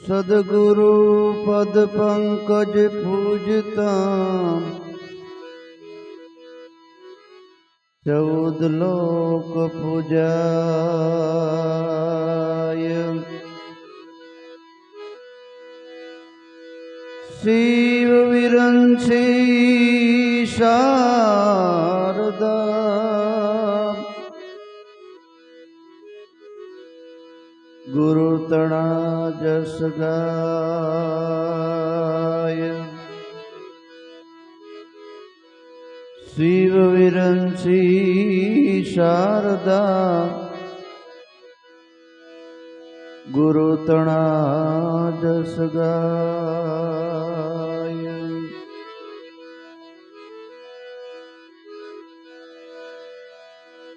सद्गुरु पद पंकज पूजता चौद लोक पूजाय। शिव विरंची शारदा गुरु तणा जस गाय। शिव विरंची शारदा गुरु तणा जस गाय।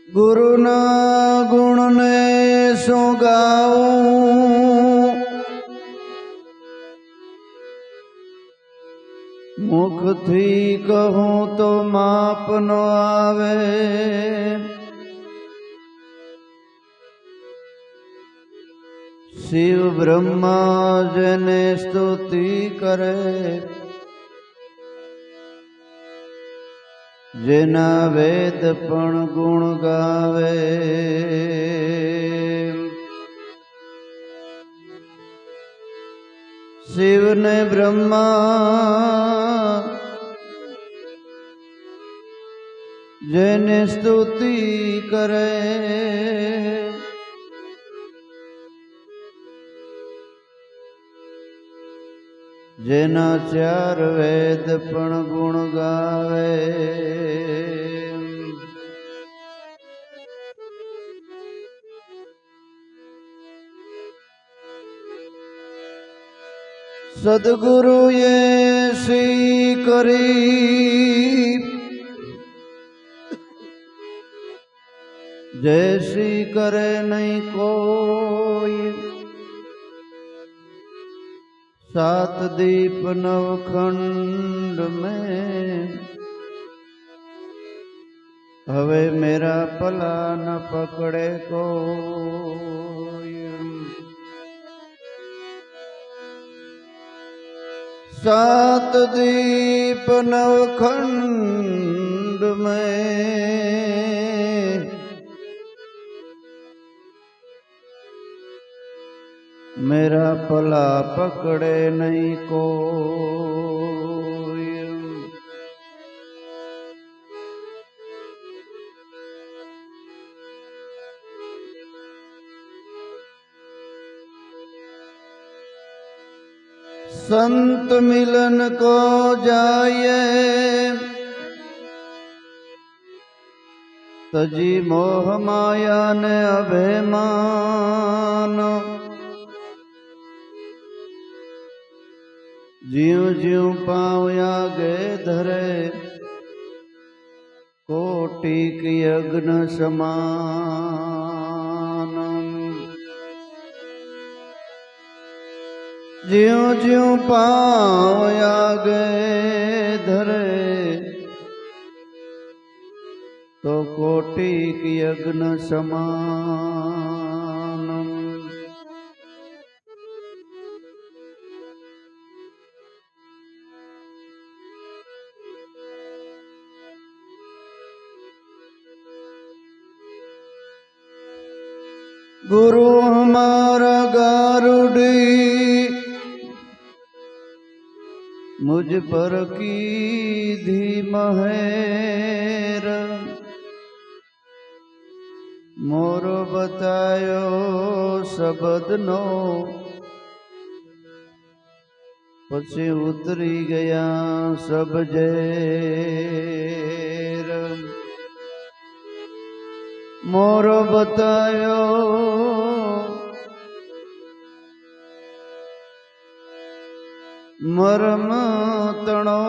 गुरु ना गुण ने सो गाऊं मुख थी कहूं तो माप न आवे। शिव ब्रह्मा जने स्तुति करे जेना वेद पण गुण गावे। शिव ने ब्रह्मा जेने स्तुति करे जेना चार वेद पण गुण गावे। सद्गुरु ये सी करी जैसी करे नहीं कोई। सात दीप नवखंड में हवे मेरा पला न पकड़े कोई। सात दीप नवखंड में मेरा पला पकड़े नहीं कोई। संत मिलन को जाए तजी मोह माया ने अभिमान। ज्यों ज्यों पाँव आगे धरे कोटिक यज्ञ समान। ज्यों ज्यों पाँव आगे धरे तो कोटिक यज्ञ समान। गुरु हमारा गारुड़ी मुझ पर की धी महेर। मोरो बतायो शब्द नो पछी उतरी गया सब जेर। मोरो बतायो मरम तणो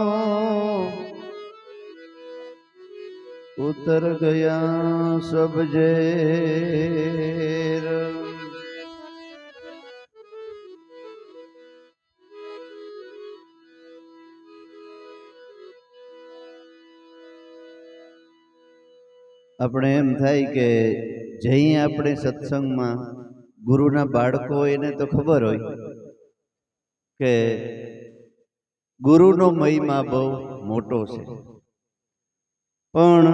उतर गया सब जेर। આપણે એમ થાય કે જઈ આપણે સત્સંગમાં ગુરુના બાળકો એને તો ખબર હોય કે ગુરુનો મહિમા બહુ મોટો છે, પણ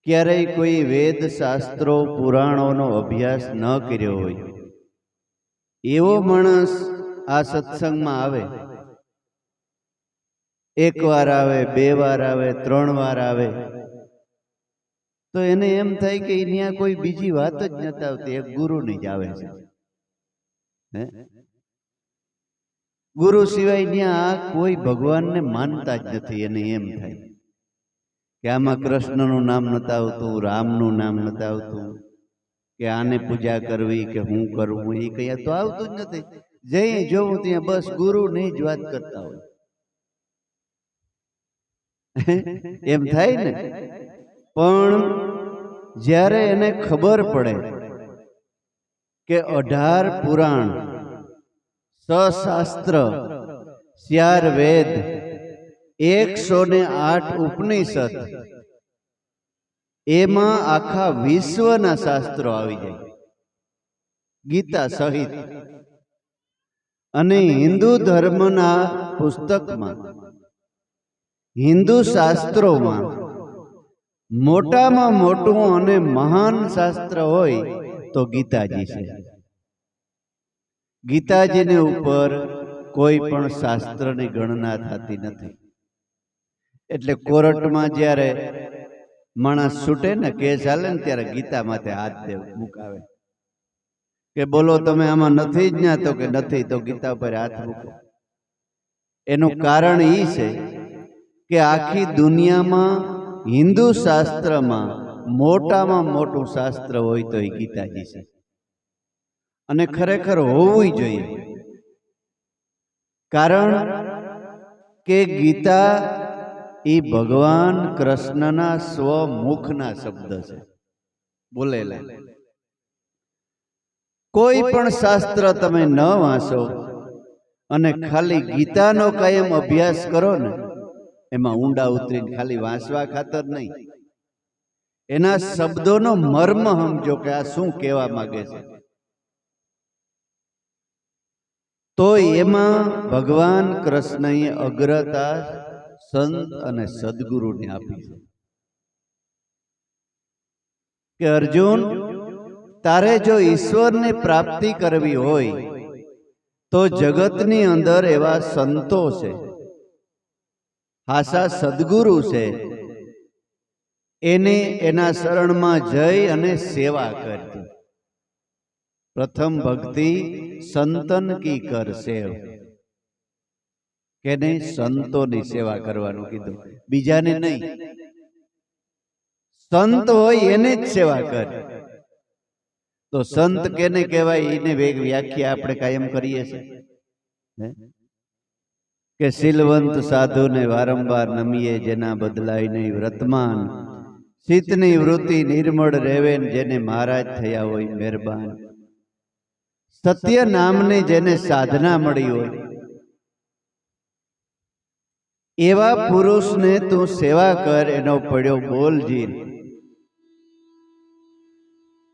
ક્યારેય કોઈ વેદ શાસ્ત્રો પુરાણોનો અભ્યાસ ન કર્યો હોય એવો માણસ આ સત્સંગમાં આવે, એક વાર આવે, બે વાર આવે, 3 વાર આવે, તો એને એમ થાય કે અહીંયા કોઈ બીજી વાત જ નથી આવતી, એક ગુરુની જ આવે છે. ગુરુ સિવાય ત્યાં કોઈ ભગવાનને માનતા જ નથી. એને એમ થાય કે આમાં કૃષ્ણનું નામ નથી આવતું, રામનું નામ નથી આવતું, કે આને પૂજા કરવી કે હું કરવું એ કઈ તો આવતું જ નથી. જઈ જોવું ત્યાં બસ ગુરુની જ વાત કરતા હોય. એમ થાય ને. પણ જ્યારે એને ખબર પડે કે 18 પુરાણ, 6 શાસ્ત્ર, 4 વેદ, 108 ઉપનિષદ, એમાં આખા વિશ્વના શાસ્ત્રો આવી જાય, ગીતા સહિત, અને હિન્દુ ધર્મના પુસ્તકમાં, હિન્દુ શાસ્ત્રોમાં મોટામાં મોટું અને મહાન શાસ્ત્ર હોય તો ગીતાજી છે. ગીતાજીની ઉપર કોઈ પણ શાસ્ત્રની ગણના થતી નથી. એટલે કોર્ટમાં જ્યારે માણસ છૂટે ને, કેસ હાલે ને, ત્યારે ગીતા માથે હાથ મુકાવે કે બોલો તમે આમાં નથી જ ના, તો કે નથી, તો ગીતા પર હાથ મૂકો. એનું કારણ એ છે કે આખી દુનિયામાં હિન્દુ શાસ્ત્રમાં મોટામાં મોટું શાસ્ત્ર હોય તો એ ગીતાજી છે, અને ખરેખર હોવું જોઈએ. કારણ કે ગીતા એ ભગવાન કૃષ્ણના સ્વમુખના શબ્દ છે, બોલેલા. કોઈ પણ શાસ્ત્ર તમે ન વાંચો અને ખાલી ગીતાનો કાયમ અભ્યાસ કરો ને, એમાં ઊંડા ઉતરીને ખાલી વાંચવા ખાતર નહીં, એના શબ્દોનો મર્મ સમજો કે આ શું કહેવા માંગે છે, તો એમાં ભગવાન કૃષ્ણએ અગ્રતા સંત અને સદગુરુને આપી છે કે અર્જુન, તારે જો ઈશ્વરની પ્રાપ્તિ કરવી હોય તો જગતની અંદર એવા સંતો છે, હાસા સદગુરુ છે, એને એના શરણમાં જઈ અને સેવા કરજો. પ્રથમ ભક્તિ સંતન કી કર સેવ, કે નહીં, સંતોની સેવા કરવાનું કીધું, બીજાને નહીં. સંત હોય એને જ સેવા કર. તો સંત કેને કહેવાય એને વ્યાખ્યા આપણે કાયમ કરીએ છીએ કે શીલવંત સાધુને વારંવાર નમીએ, જેના બદલાય નહીં વર્તમાન, શીતની વૃત્તિ નિર્મળ રહેવે, જેને મહારાજ થયા હોય મહેરબાન. સત્ય નામને જેને સાધના મળી હોય એવા પુરુષને તું સેવા કર, એનો પડ્યો બોલજી.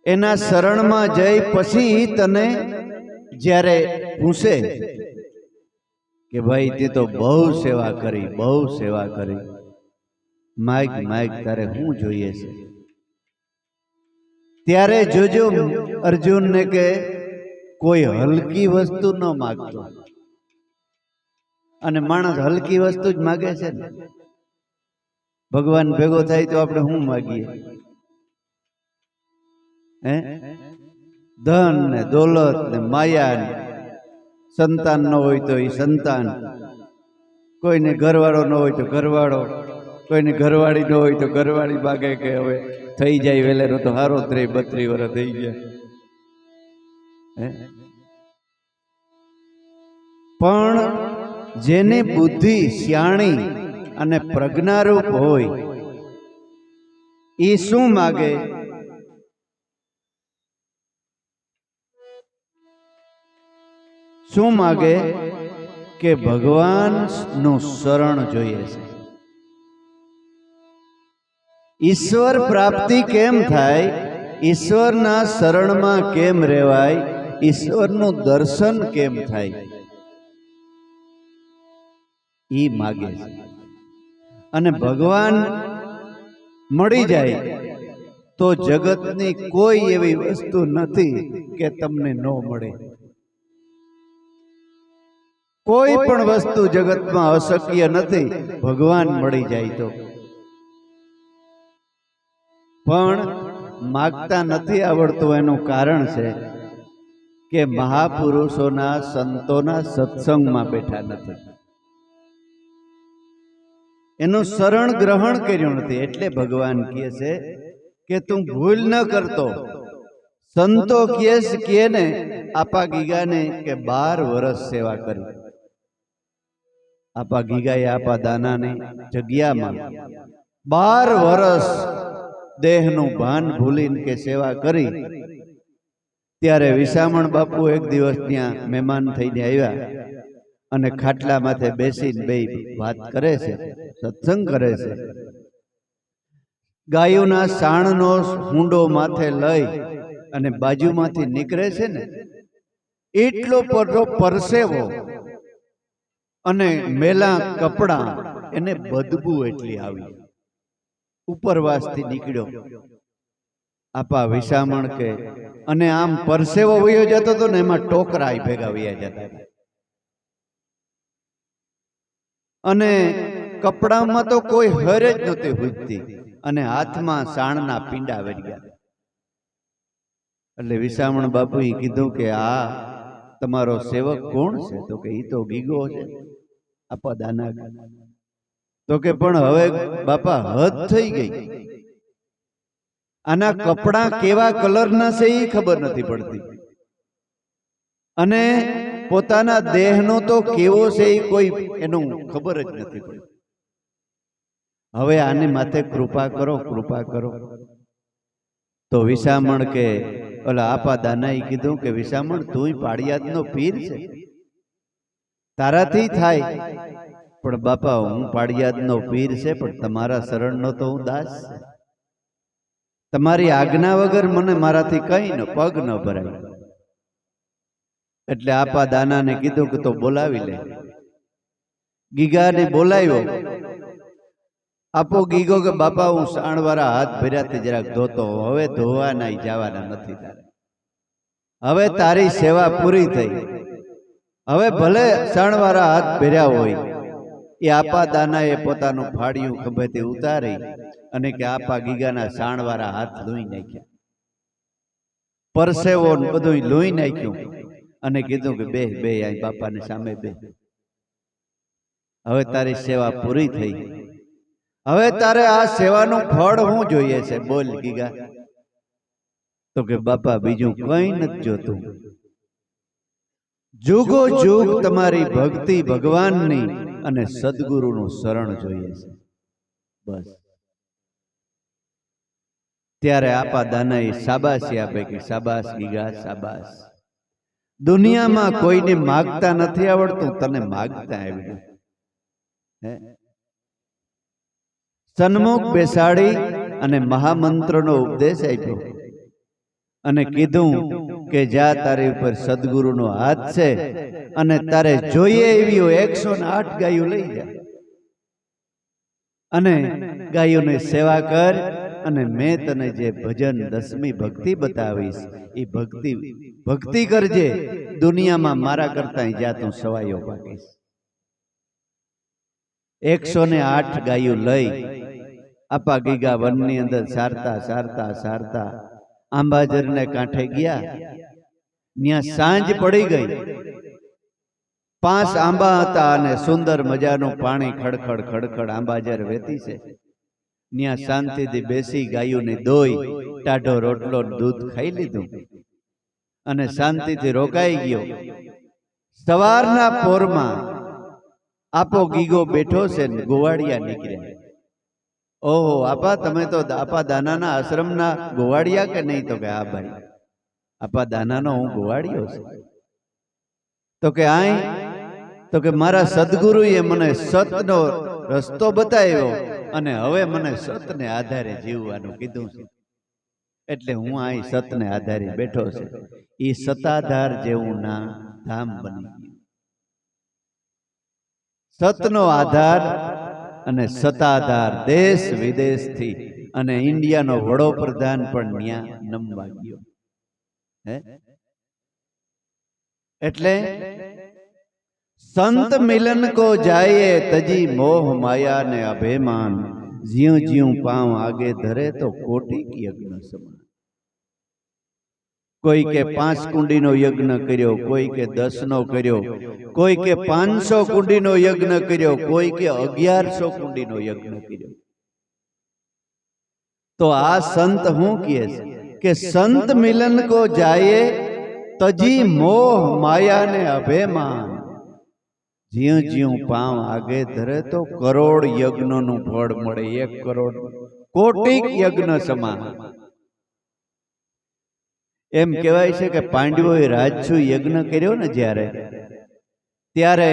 એના શરણમાં જઈ પછી તને જ્યારે પૂછે કે ભાઈ તે તો બહુ સેવા કરી, બહુ સેવા કરી, માગ માગ તારે શું જોઈએ છે, ત્યારે જોજો અર્જુનને કે કોઈ હલકી વસ્તુ ન માગતો. અને માણસ હલકી વસ્તુ જ માગે છે ને. ભગવાન ભેગો થાય તો આપણે શું માગીએ? ધન ને દોલત ને માયા, સંતાન ન હોય તો એ સંતાન, કોઈને ઘરવાળો ન હોય તો ઘરવાળો, કોઈને ઘરવાળી ન હોય તો ઘરવાળી માગે કે હવે થઈ જાય વેલેરો તો હારો, 32 વર્ષ થઈ ગયા. પણ જેની બુદ્ધિ શ્યાણી અને પ્રજ્ઞારૂપ હોય એ શું માગે? શું માગે? કે ભગવાનનું શરણ જોઈએ છે. ઈશ્વર પ્રાપ્તિ કેમ થાય, ઈશ્વરના શરણમાં કેમ રહેવાય, ઈશ્વરનું દર્શન કેમ થાય ઈ માગે છે. અને ભગવાન મળી જાય તો જગતની કોઈ એવી વસ્તુ નથી કે તમને ન મળે. કોઈ પણ વસ્તુ જગતમાં અશક્ય નથી ભગવાન મળી જાય તો. પણ માગતા નથી આવડતું એનું કારણ છે કે મહાપુરુષોના સંતોના સત્સંગમાં બેઠા નથી, એનું શરણ ગ્રહણ કર્યું નથી. એટલે ભગવાન કહે છે કે તું ભૂલ ન કરતો. સંતો કહે ને આપા ગીગાને કે 12 વર્ષ સેવા કરી. આપા ગીગાએ આપા દાનાની જગ્યામાં 12 વર્ષ દેહનું ભાન ભૂલીને કે સેવા કરી. ત્યારે વિસામણ બાપુ એક દિવસ ત્યાં મહેમાન થઈને આવ્યા અને ખાટલા માથે બેસીને બે વાત કરે છે, સત્સંગ કરે છે. ગાયોના સાણનો હુંડો માથે લઈ અને બાજુમાંથી નીકળે છે ને એટલો પરસેવો અને મેલા કપડા, એને બદબુ એટલી આવી, ઉપરવાસથી નીકળ્યો. આપા વિસામણ કે અને આમ પરસેવો વયો જતો હતો ને એમાં ટોકરા ભેગા વયા જતા અને કપડામાં તો કોઈ હર જ નહોતી હુજતી અને હાથમાં સાણના પીંડા વેર્યા. એટલે વિસામણ બાપુએ કીધું કે આ તમારો સેવક કોણ છે? તો કે ઈ તો ગીગો છે, આપા દાના. તો કે પણ હવે બાપા હદ થઈ ગઈ, આના કપડા કેવા કલરના છે એ ખબર નથી પડતી અને પોતાના દેહનો તો કેવો છે એ કોઈ એનું ખબર જ નથી પડતી. હવે આને માથે કૃપા કરો, કૃપા કરો. તો વિસામણ કે ઓલા આપા દાનાએ કીધું કે વિસામણ તું પાળિયાદનો પીર છે, તારાથી થાય. પણ બાપા હું પાળિયાદનો પીર છે પણ તમારા શરણનો તો હું દાસ છે. તમારી આજ્ઞા વગર મને મારાથી કઈ ન પગ ન ભરાય. એટલે આપા દાનાને કીધું કે તો બોલાવી લે. ગીગાને બોલાવ્યો. આપો ગીગો કે બાપા હું સાણવાળા હાથ ભર્યાથી જરાક ધોતો, હવે ધોવાના જવાના નથી તારે, હવે તારી સેવા પૂરી થઈ. હવે ભલે સાણવાળા હાથ ભર્યા હોય. એ આપા દાનાએ પોતાનું ફાળિયું ખભેથી ઉતારી અને કે આપા ગીગાના સાણવાળા હાથ લોહી નાખ્યા, પરસેવો બધું લોહી નાખ્યું અને કીધું કે બે બે આ બાપાની સામે બે, હવે તારી સેવા પૂરી થઈ. હવે તારે આ સેવાનું ફળ શું જોઈએ છે? બોલ ગીગા. તો કે બાપા બીજું કઈ નથી જોતું, જુગો જુગ તમારી ભક્તિ ભગવાનની અને સદગુરુનું શરણ જોઈએ છે, બસ. ત્યારે આપા દાનાએ શાબાશી આપે કે શાબાશ ગીગા શાબાશ, દુનિયામાં કોઈને માગતા નથી આવડતું, તને માગતા આવડ્યું. સન્મુખ બેસાડી અને મહામંત્રનો ઉપદેશ આપ્યો અને કીધું કે જા તારી ઉપર સદગુરુનો હાથ છે અને તારે જોઈએ એવી 108 ગાયો લઈ જા અને ગાયોની સેવા કર અને મેં તને જે ભજન 10મી ભક્તિ બતાવીશ એ ભક્તિ કરજે. દુનિયામાં મારા કરતા જ્યાં તું સવાયો પાકીશ. 108 ગાયો લઈ આપા ગીગા વનની અંદર સારતા સારતા સારતા આંબાજરને કાંઠે ગયા. ત્યાં સાંજ પડી ગઈ. 5 આંબા હતા અને સુંદર મજાનું પાણી ખડખડ ખડખડ આંબાજર વહેતી છે. ત્યાં શાંતિથી બેસી ગાયોને દોઈ ટાઢો રોટલો દૂધ ખાઈ લીધું અને શાંતિથી રોકાઈ ગયો. સવારના પોરમાં આપો ગીગો બેઠો છે ને ગોવાળિયા નીકળ્યા. ઓહો આપા તમે તો આપા દાનાના આશ્રમના ગોવાળિયા કે નહીં? તો કે હા ભાઈ, આપા દાનાનો હું ગોવાળિયો છું. તો કે આય? તો કે મારા સદગુરુએ મને સતનો રસ્તો બતાવ્યો અને હવે મને સતને આધારે જીવવાનું કીધું છે. એટલે હું અહીં સતને આધારે બેઠો છે. એ સતાધાર જેવું ના ધામ બની ગયું. સતનો આધાર અને સતાધાર દેશ વિદેશથી અને ઇન્ડિયાનો વડોપ્રધાન પણ ન્યા નમવા ગયો. હે એટલે સંત મિલન કો જાયે તજી મોહ માયા ને અભિમાન, જ્યું જ્યું પાંવ આગે ધરે તો કોટિ યજ્ઞ સમાન. કોઈ કે 5 કુંડીનો યજ્ઞ કર્યો, કોઈ કે 10 નો કર્યો, કોઈ કે 500 કુંડીનો યજ્ઞ કર્યો, કોઈ કે 1100 કુંડીનો યજ્ઞ કર્યો. તો આ સંત હું કહે છે કે સંત મિલન કો જાયે તજી મોહ માયા ને અભિમાન, જ્યું જ્યું પાંવ આગે ધરે તો કરોડ યજ્ઞનું ફળ મળે. 1 કરોડ કોટિક યજ્ઞ સમાન. એમ કહેવાય છે કે પાંડવોએ રાજસુ યજ્ઞ કર્યો ને જ્યારે, ત્યારે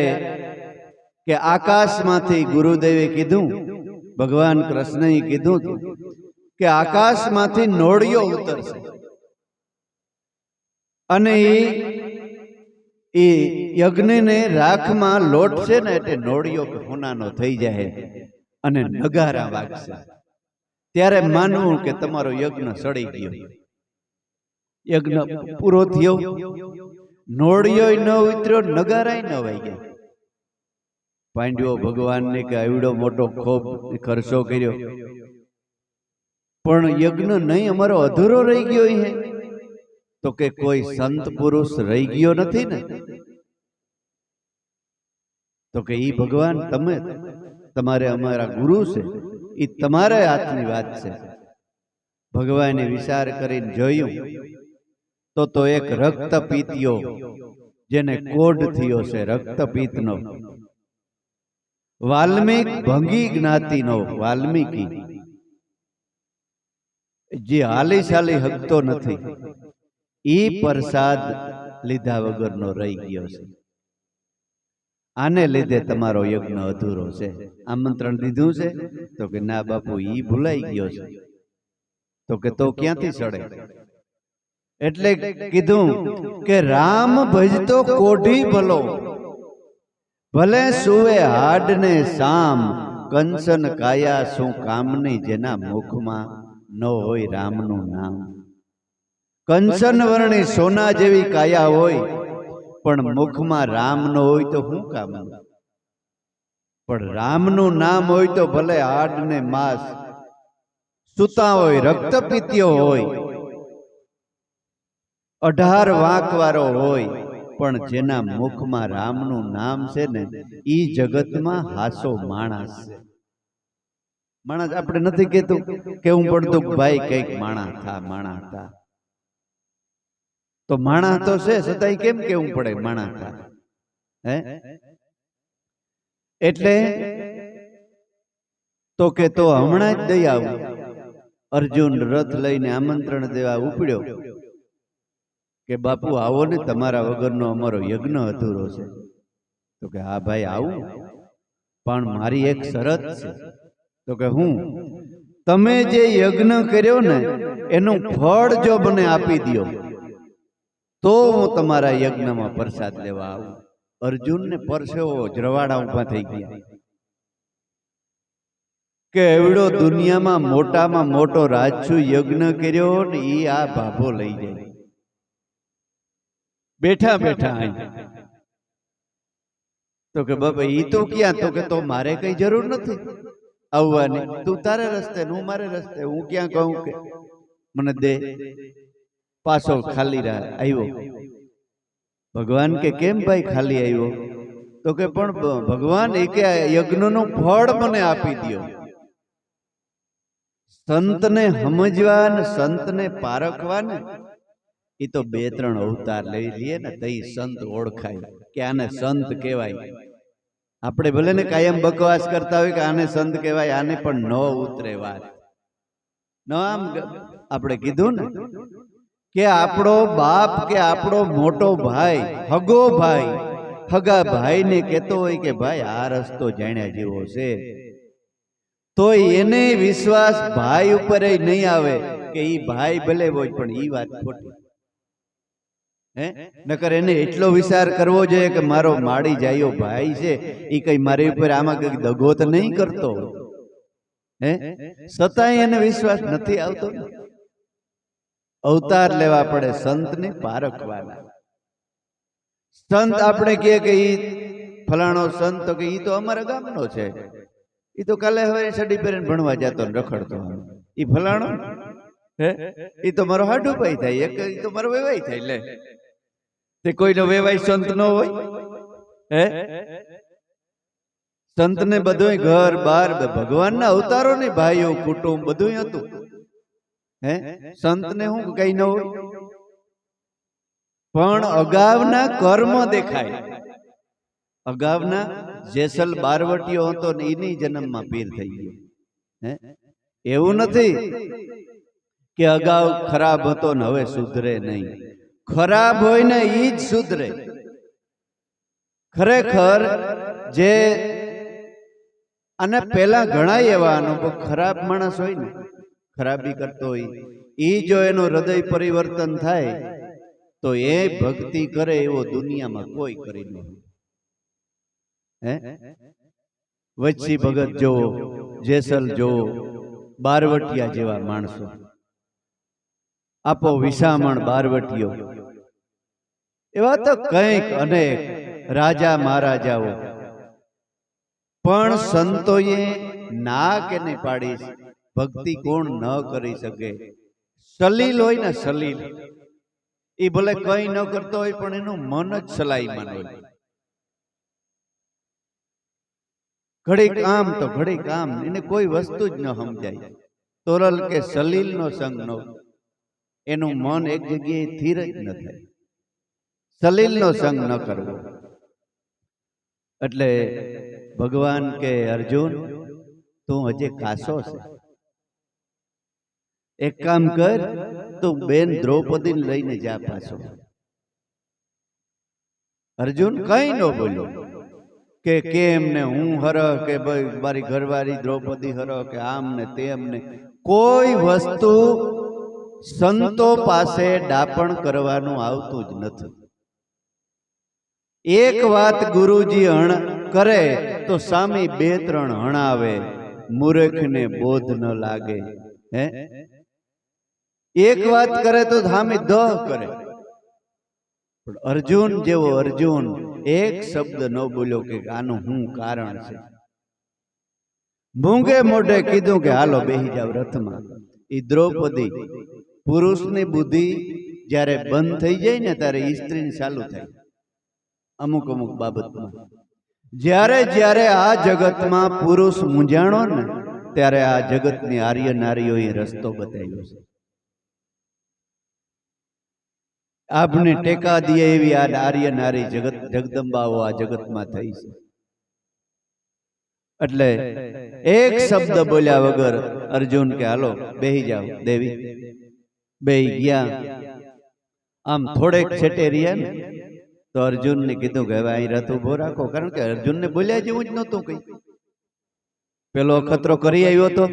કે આકાશમાંથી ગુરુદેવે કીધું, ભગવાન કૃષ્ણએ કીધું કે આકાશમાંથી નોળિયો ઉતરશે અને એ યજ્ઞને રાખમાં લોટશે ને એટલે નોળિયો હોનાનો થઈ જાય અને નગારા વાગશે. ત્યારે માનવું કે તમારો યજ્ઞ સડી ગયો, યજ્ઞ પૂરો થયો. નોળિયો ન ઉતર્યો, નગારાય ન વાગ્યા. પાંડવો ભગવાનને કે આવડો મોટો ખૂબ ખર્ચો કર્યો, પણ યજ્ઞ નહીં અમારો અધૂરો રહી ગયો. હે તો કે કોઈ સંત પુરુષ રહી ગયો નથી ને. તો કે ઈ ભગવાન તમે, તમારે અમારા ગુરુ છે, એ તમારા હાથની વાત છે. ભગવાને વિચાર કરીને જોયું તો એક રક્તપીતિયો, જેને કોઢ થયો છે રક્તપીતનો, વાલ્મીક ભંગી જ્ઞાતિનો વાલ્મીકી, જે હાલી ચાલી હકતો નથી, ઈ પ્રસાદ લીધા વગરનો રહી ગયો છે. આને લીધે તમારો યજ્ઞ અધૂરો છે. આમંત્રણ દીધું છે તો કે ના બાપુ, ઈ ભૂલાઈ ગયો છે. તો કે તો ક્યાંથી ચડે? એટલે કીધું કે રામ ભજતો કોઢી ભલો, ભલે સુવે હાડ ને શામ, કંચન કાયા શું કામની, જેના મુખમાં ન હોય રામનું નામ. કંચન વર્ણી સોના જેવી કાયા હોય, પણ મુખમાં રામ ન હોય તો શું કામ? પણ રામનું નામ હોય તો ભલે હાડ ને માંસ સૂતા હોય, રક્તપીત્યો હોય, 18 વાંક વાળો હોય, પણ જેના મુખમાં રામનું નામ છે ને, ઈ જગતમાં હાસો માણસ છે. માણસ આપણે નથી કહેતું કેવું પડતું ભાઈ કઈક માણા થા, માણા થા. તો માણા તો છે, છતાંય કેમ કેવું પડે માણા થા? હે એટલે તો કે તો હમણાં જ દઈ આવું. અર્જુન રથ લઈને આમંત્રણ દેવા ઉપડ્યો કે બાપુ આવો ને, તમારા વગરનો અમારો યજ્ઞ અધૂરો છે. તો કે હા ભાઈ આવું, પણ મારી એક શરત છે. તો કે હું? તમે જે યજ્ઞ કર્યો ને એનું ફળ જો મને આપી દો તો હું તમારા યજ્ઞમાં પ્રસાદ લેવા આવું. અર્જુનને પરસેવો જરવાડા ઊભા થઈ ગયા કે એવડો દુનિયામાં મોટામાં મોટો રાજસુ યજ્ઞ કર્યો ને ઈ આ ભાભો લઈ જાય બેઠા બેઠા અહીં. તો કે બાપા ઈ તો ક્યાં? તો કે તો મારે કઈ જરૂર નથી આવવાની, તું તારે રસ્તે હું મારે રસ્તે. હું ક્યાં કહું કે મને દે, પાછો ખાલી આવ્યો. ભગવાન કે કેમ ભાઈ ખાલી આવ્યો? તો કે પણ ભગવાન એ કે યજ્ઞનું ફળ મને આપી દો. સંતને સમજવા ને સંતને પારખવા ને એ તો 2-3 અવતાર લઈ લઈએ ને તો સંત ઓળખાય કે આને સંત કહેવાય. આપણે ભલે ને કાયમ બકવાસ કરતા હોય કે આને સંત કહેવાય, આને પણ ન ઉતરે વાત. ન આમ આપણે કીધું ને કે આપણો બાપ કે આપણો મોટો ભાઈ, હગો ભાઈ, હગા ભાઈને કહેતો હોય કે ભાઈ આ રસ્તો જાણ્યા જેવો છે, તો એને વિશ્વાસ ભાઈ ઉપર નહીં આવે કે ઈ ભાઈ ભલે હોય પણ ઈ વાત ખોટી. નકર એને એટલો વિચાર કરવો જોઈએ કે મારો માડી જાયો ભાઈ છે, ઈ કઈ મારી ઉપર આમાં કઈ દગો તો નહીં કરતો. છતાંય એને વિશ્વાસ નથી આવતો. અવતાર લેવા પડે, સંતને પારખવાના. સંત આપણે કહે કે ઈ ફલાણો સંત, તો કે ઈ તો અમારા ગામનો છે, ઈ તો કાલે હવે સડી પહેરીને ભણવા જતો ને રખડતો. ઈ ફલાણો ઈ તો મારો હાડુભાઈ થાય, એક ઈ તો મારો વેવાઈ થાય. લે તે કોઈનો વેવાઈ સંત ન હોય? સંતને બધું ઘર બાર ભગવાનના અવતારો ને ભાઈઓ કુટુંબ બધું હતું. સંતને હું કઈ ન હોય? પણ અગાઉના કર્મ દેખાય. અગાઉના જેસલ બારવટીયો હતો ને એની જન્મમાં પીર થઈ ગયો. એવું નથી કે અગાઉ ખરાબ હતો ને હવે સુધરે નહીં. ખરાબ હોય ને ઈ જ સુધરે. ખરેખર જે અને પેલા ઘણા એવા અનુભવ, ખરાબ માણસ હોય ને, ખરાબી કરતો હોય, ઈ જો એનું હૃદય પરિવર્તન થાય તો એ ભક્તિ કરે એવો દુનિયામાં કોઈ કરી નહીં. વચ્ચી ભગત જોવો, જેસલ જોવો, બારવટિયા જેવા માણસો, આપો વિસામણ બારવટીયો, એવા તો કંઈક અનેક રાજા મહારાજાઓ. પણ સંતોએ ના કે નહીં પાડી. ભક્તિ કોણ ન કરી શકે? સલીલ હોય ને, સલીલ, એ ભલે કઈ ન કરતો હોય પણ એનું મન જ સલાઈમાન હોય. ઘડી કામ તો ઘડી કામ, એને કોઈ વસ્તુ જ ન સમજાય. તોરલ કે સલીલ નો સંગ નો, એનું મન એક જગ્યાએ સ્થિર જ ન થાય. સલીલ નો સંગ ન કરવો. એટલે ભગવાન કે અર્જુન, તું હજી કાસો છે, એક કામ કર, તું બેન દ્રૌપદીને લઈને જા પાછો. અર્જુન કઈ ન બોલ્યો કે કેમ ને હું હરહ, કે ભાઈ મારી ઘરવાળી દ્રૌપદી હરહ, કે આમ ને તેમ ને. કોઈ વસ્તુ સંતો પાસે ડાપણ કરવાનું આવતું જ નથી. એક વાત ગુરુજી કરે તો સામે બે ત્રણ હણાવે, મૂર્ખને બોધ ન લાગે. એક વાત કરે તો સામે 10 કરે. પણ અર્જુન જેવો અર્જુન એક શબ્દ ન બોલ્યો કે આનું શું કારણ છે. મૂંગે મોઢે કીધું કે હાલો બેહી જાવ રથમાં. એ દ્રૌપદી, પુરુષની બુદ્ધિ જ્યારે બંધ થઈ જાય ને ત્યારે સ્ત્રીને ચાલુ થાય અમુક અમુક બાબતમાં. જ્યારે જ્યારે આ જગતમાં પુરુષ મૂંઝાણો ને ત્યારે આ જગતની આર્ય નારીઓએ રસ્તો બતાવ્યો છે. આપને ટેકા દે એવી આ આર્ય નારી જગદંબાઓ આ જગતમાં થઈ છે. એટલે એક શબ્દ બોલ્યા વગર અર્જુન કે હાલો બેહી જાઓ દેવી. બેહી ગયા. આમ થોડેક છેટે રહ્યા ને તો અર્જુનને કીધું કે હવે અહીં રથ ઉભો રાખો. કારણ કે અર્જુનને બોલ્યા જેવું જ નહોતું કઈ. પેલો અખતરો કરી આવ્યો હતો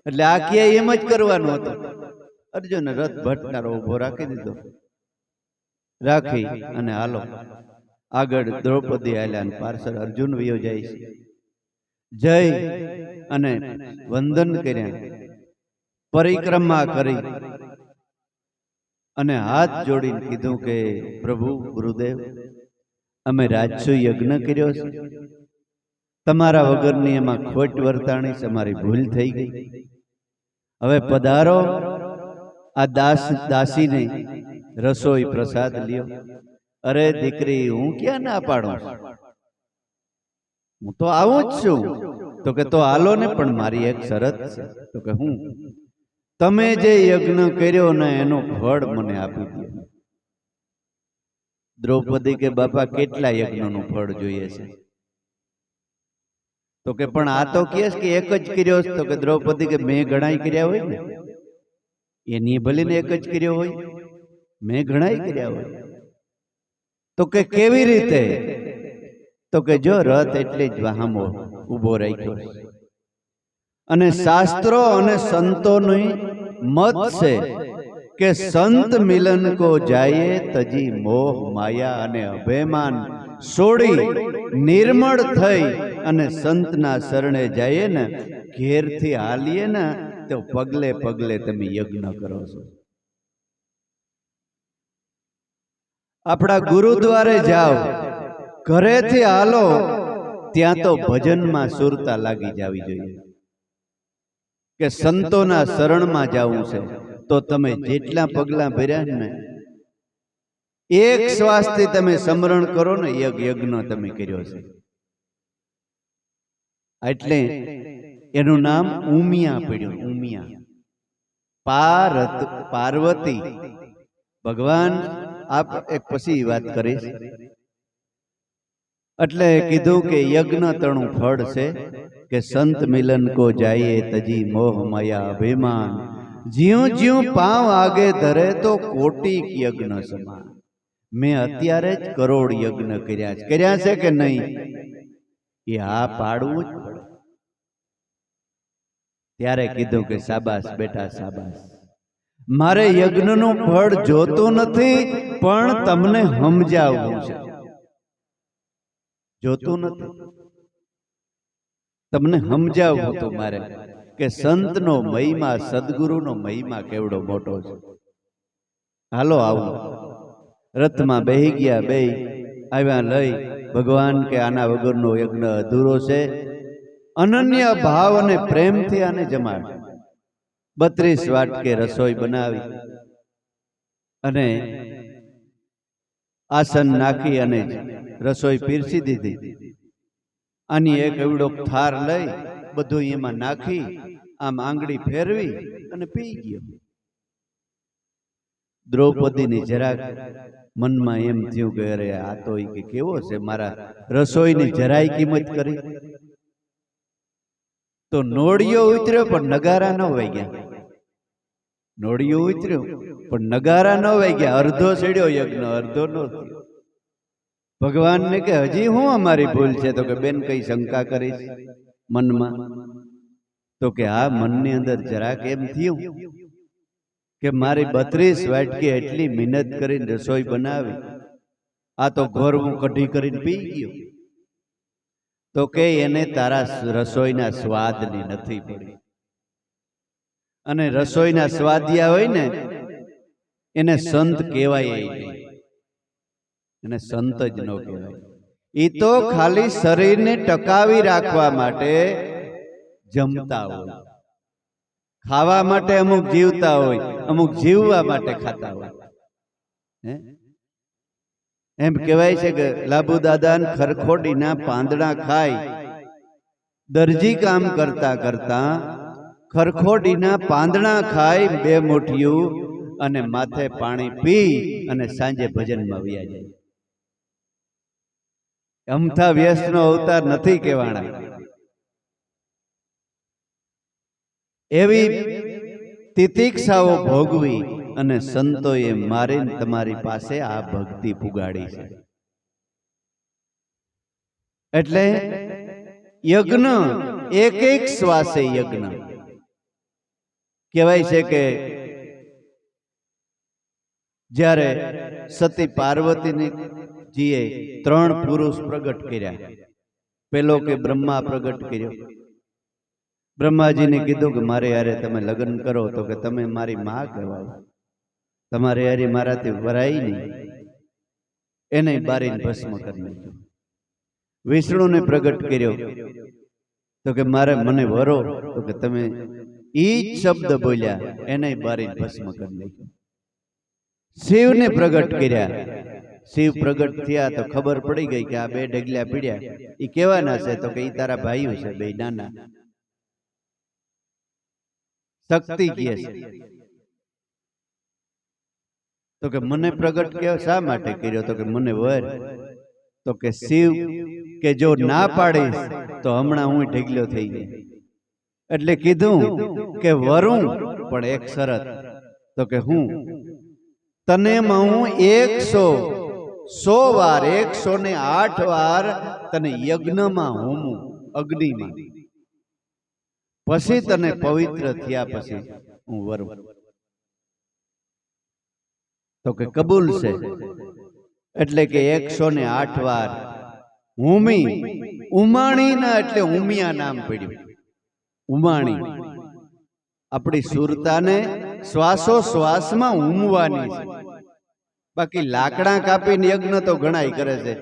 એટલે આ ક્યાંય એમ જ કરવાનું હતું. અર્જુન રથ ભટનારો ઉભો રાખી દીધો. રાખી અને હાલો આગળ દ્રૌપદી આલ્યા ને પાર્ષદ અર્જુન વયો જાય છે. જય અને વંદન કર્યા, પરિક્રમા કરી અને હાથ જોડીને કીધું કે પ્રભુ ગુરુદેવ, અમે રાજસુ યજ્ઞ કર્યો છે, તમારા વગરની એમાં ખોટ વર્તાણી છે, અમારી ભૂલ થઈ ગઈ. હવે પધારો, આ દાસીને રસોઈ પ્રસાદ લ્યો. અરે દીકરી, હું ક્યાં ના પાડું, હું તો આવું જ છું. તો કે તો હાલો ને, પણ મારી એક શરત છે. તો કે હું? તમે જે યજ્ઞ કર્યો ને એનું ફળ મને આપી દો. દ્રૌપદી કે બાપા કેટલા યજ્ઞનું ફળ જોઈએ છે? તો કે પણ આ તો કહે કે એક જ કર્યો. તો કે દ્રૌપદી કે મેં ઘણાય કર્યા હોય ને, એની ભલે ને એક જ કર્યો હોય, મેં ઘણાય કર્યા હોય. તો કે કેવી રીતે? તો કે જો રથ એટલે જ વાહમો ઉભો રાખ્યો અને શાસ્ત્રો અને સંતોની મત છે કે સંત મિલન કો જાયે તજી મોહ માયા અને અભિમાન છોડી નિર્મળ થઈ અને સંતના શરણે જઈએ ને, ઘેરથી હાલીએ ને તો પગલે પગલે તમે યજ્ઞ કરો છો. આપણા ગુરુદ્વારે જાઓ, ઘરેથી હાલો ત્યાં તો ભજનમાં સુરતા લાગી જવી જોઈએ કે સંતોના શરણમાં જવું છે. તો તમે જેટલા પગલા ભર્યા ને, એક શ્વાસથી તમે સ્મરણ કરો ને, યજ્ઞ તમે કર્યો છે. એટલે એનું નામ ઉમિયા પડ્યું. ઉમિયા પાર્વતી ભગવાન. આપ એક પછી વાત કરીશ. એટલે કીધું કે યજ્ઞ તણું ફળ છે કે સંત મિલન કો જાયે તજી મોહ માયા અભિમાન, જ્યું જ્યું પાવ આગે ધરે તો કોટિક યજ્ઞ સમાન. મેં અત્યારે જ કરોડ યજ્ઞ કર્યા છે કે નહીં? એ આ પાડવું જ પડે. ત્યારે કીધું કે સાબાસ બેટા સાબાસ, મારે યજ્ઞનું ફળ જોતું નથી, પણ તમને સમજાવવું છે. જોતું નથી, તમને સમજાવવું હતું મારે કે સંતનો મહિમા, સદગુરુનો મહિમા કેવડો મોટો છે. હાલો આવું. રથમાં બેહી ગયા, બે આવ્યા લઈ. ભગવાન કે આના વગરનો યજ્ઞ અધૂરો છે. અનન્ય ભાવ અને પ્રેમથી આને જમાડ. 32 વાટકે રસોઈ બનાવી અને આસન નાખી અને રસોઈ પીરસી દીધી. આની એક એવડો થાર લઈ બધું એમાં નાખી આમ આંગળી ફેરવી અને પી ગયો. દ્રૌપદીની જરાક મનમાં એમ થયું કે અરે આ તો કે કેવો છે, મારા રસોઈની જરાય કિંમત કરી. તો નોળિયો ઉતર્યો પણ નગારા ન વાગ્યા. નોળિયો ઉતર્યો પણ નગારા ન વાગ્યા. અડધો છેડ્યો યજ્ઞ, અડધો ન થયો. ભગવાનને કે હજી હું અમારી ભૂલ છે? તો કે બેન કઈ શંકા કરીશ મનમાં? તો કે આ મનની અંદર જરાક એમ થયું કે મારી 32 વાટકી એટલી મહેનત કરીને રસોઈ બનાવી, આ તો ઘોરવું કઢી કરીને પી ગયો. તો કે એને તારા રસોઈના સ્વાદની નથી પડી. અને રસોઈના સ્વાદિયા હોય ને એને સંત કહેવાય નહીં. એને સંત જ ન કહેવાય. એ તો ખાલી શરીરને ટકાવી રાખવા માટે જમતા હોય, ખાવા માટે અમુક જીવતા હોય, અમુક જીવવા માટે ખાતા હોય. એમ કહેવાય છે કે લાભુ દાદા ખરખોડીના પાંદડા ખાઈ દરજી કામ કરતા કરતા ખરખોડીના પાંદડા ખાઈ 2 મુઠ્ઠીયું અને માથે પાણી પી અને સાંજે ભજનમાં વયા જાય. અમથા વ્યસનો અવતાર નથી કહેવાના. એવી તિતિક્ષાઓ ભોગવી અને સંતોએ મારીને તમારી પાસે આ ભક્તિ પુગાડી છે. એટલે યજ્ઞ એક એક શ્વાસે યજ્ઞ કહેવાય છે કે જ્યારે સતી પાર્વતીની જીએ 3 પુરુષ પ્રગટ કર્યા. પેલો કે બ્રહ્મા પ્રગટ કર્યો. બ્રહ્માજીને કીધું કે મારે યારે તમે લગ્ન કરો. તો કે તમે મારી માં કહેવાઓ, તમારે યારે મારાથી વરાય નહીં. એને બારીને ભસ્મ કરી નાખ્યો. વિષ્ણુને પ્રગટ કર્યો. તો કે મારે મને વરો. તો કે તમે ઈ જ શબ્દ બોલ્યા, એને બારીને ભસ્મ કરી નાખ્યો. શિવને પ્રગટ કર્યા. શિવ પ્રગટ થયા તો ખબર પડી ગઈ કે આ 2 ઢગલા પીડ્યા એ કેવાના છે? તો કે ઈ તારા ભાઈઓ છે, 2 નાના. શક્તિ કહે છે. તો કે મને પ્રગટ કેવો શા માટે કર્યો? તો કે મને વર. તો કે શિવ કે જો ના પાડીશ તો હમણાં હું ઢગલો થઈ જાય. એટલે કીધું કે વરું પણ એક શરત. તો કે હું તને હું 100 વાર 108 વાર તને યજ્ઞમાં હોમું, અગ્નિમાં. પછી તને પવિત્ર થયા પછી હું વરું. તો કે કબૂલ છે. એટલે કે 108 વાર ઉમી ઉમાણી ના એટલે ઉમિયા નામ પડ્યું. ઉમાણી આપણી સુરતાને શ્વાસો શ્વાસમાં ઉમવાની છે. બાકી લાકડા કાપીને યજ્ઞ તો ઘણાય કરે છે.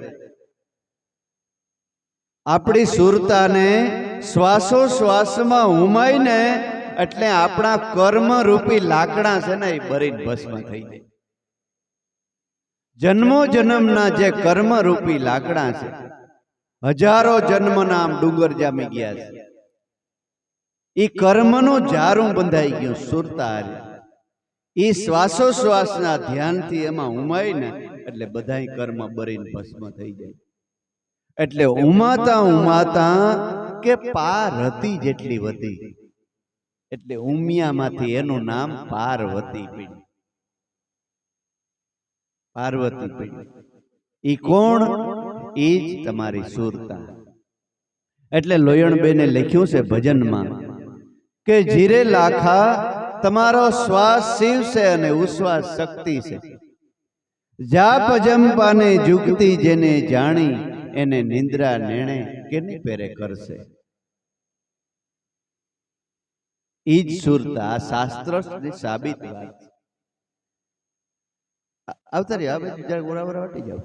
આપણી સુરતાને શ્વાસો શ્વાસમાં ઉમાઈને એટલે આપણા કર્મ રૂપી લાકડા છે ને એ બરીને ભસ્મ થઈ જાય. જન્મો જન્મના જે કર્મ રૂપી લાકડા છે, હજારો જન્મના આમ ડુંગર જામી ગયા છે, એ કર્મનું જારું બંધાઈ ગયું સુરતા હારે. એ શ્વાસોશ્વાસના ધ્યાનથી એમાં ઉમાય ને એટલે બધાય કર્મ બરીને ભસ્મ થઈ જાય. એટલે ઉમાતા ઉમાતા કે પાર્વતી જેટલી વધી, એટલે ઉમિયામાંથી એનું નામ પાર્વતી પડ્યું. પાર્વતી પડ્યું. ઈ કોણ? ઈ જ તમારી સુરતા. એટલે લોયણબેને લખ્યું છે ભજનમાં કે જીરે લાખા તમારો શ્વાસ શિવ છે અને ઉશ્વાસ શક્તિ છે. જાપ જંપાને જુગતી જેને જાણી એને નિંદ્રા નેણે કેની પેરે કરશે. ઈ જ સુરતા શાસ્ત્ર સાબિત વાત. આવતા રહ્યા હવે જરા ગોળાવરા વાટી જાવ.